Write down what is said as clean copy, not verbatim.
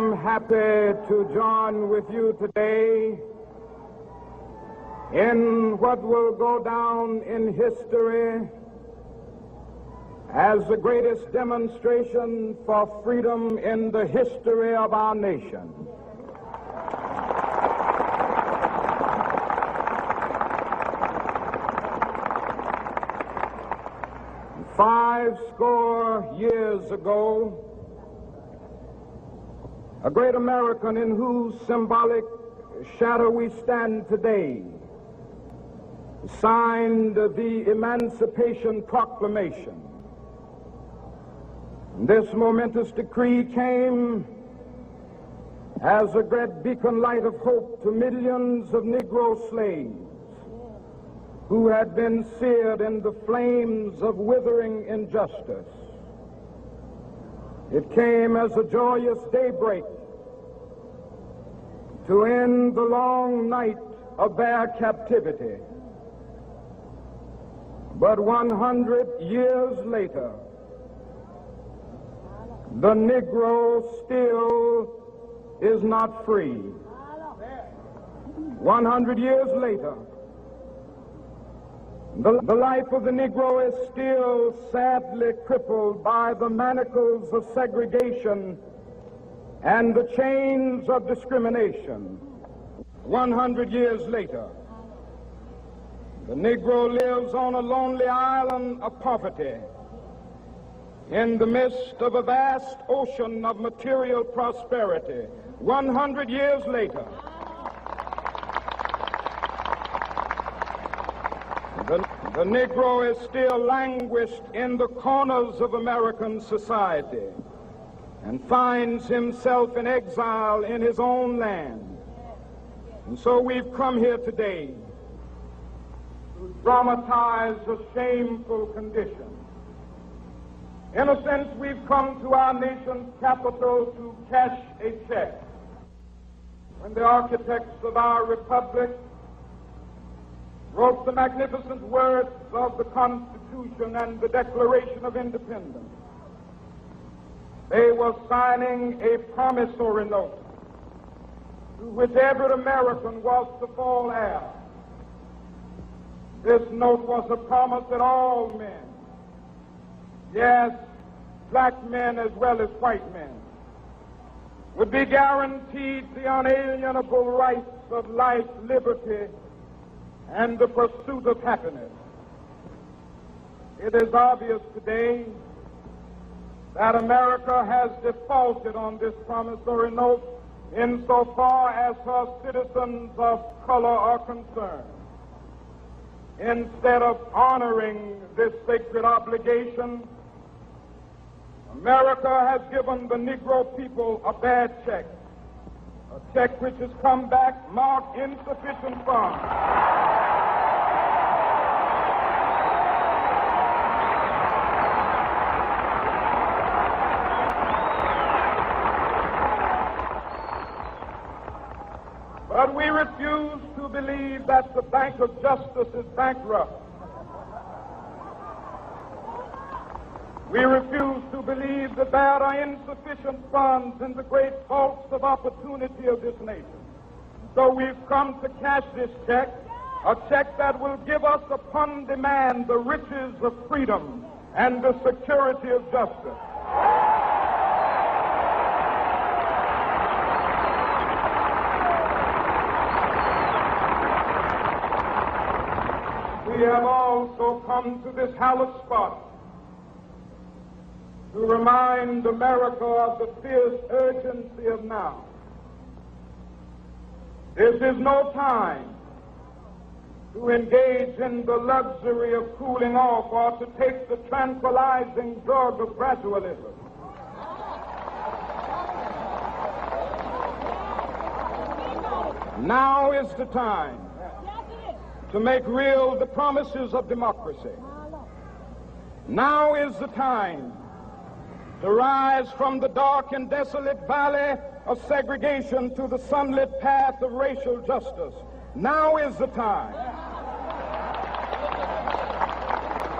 am happy to join with you today in what will go down in history as the greatest demonstration for freedom in the history of our nation. Five score years ago, a great American in whose symbolic shadow we stand today signed the Emancipation Proclamation. This momentous decree came as a great beacon light of hope to millions of Negro slaves who had been seared in the flames of withering injustice. It came as a joyous daybreak to end the long night of their captivity. But 100 years later, the Negro still is not free. 100 years later, the life of the Negro is still sadly crippled by the manacles of segregation and the chains of discrimination. 100 years later, the Negro lives on a lonely island of poverty in the midst of a vast ocean of material prosperity. 100 years later, the Negro is still languished in the corners of American society and finds himself in exile in his own land. And so we've come here today to dramatize a shameful condition. In a sense, we've come to our nation's capital to cash a check. When the architects of our republic wrote the magnificent words of the Constitution and the Declaration of Independence, they were signing a promissory note to which every American was to fall heir. This note was a promise that all men, yes, black men as well as white men, would be guaranteed the unalienable rights of life, liberty, and the pursuit of happiness. It is obvious today that America has defaulted on this promissory note insofar as her citizens of color are concerned. Instead of honoring this sacred obligation, America has given the Negro people a bad check, a check which has come back marked insufficient funds. But we refuse to believe that the Bank of Justice is bankrupt. We refuse to believe that there are insufficient funds in the great vaults of opportunity of this nation. So we've come to cash this check, a check that will give us upon demand the riches of freedom and the security of justice. We have also come to this hallowed spot to remind America of the fierce urgency of now. This is no time to engage in the luxury of cooling off or to take the tranquilizing drug of gradualism. Now is the time to make real the promises of democracy. Now is the time to rise from the dark and desolate valley of segregation to the sunlit path of racial justice. Now is the time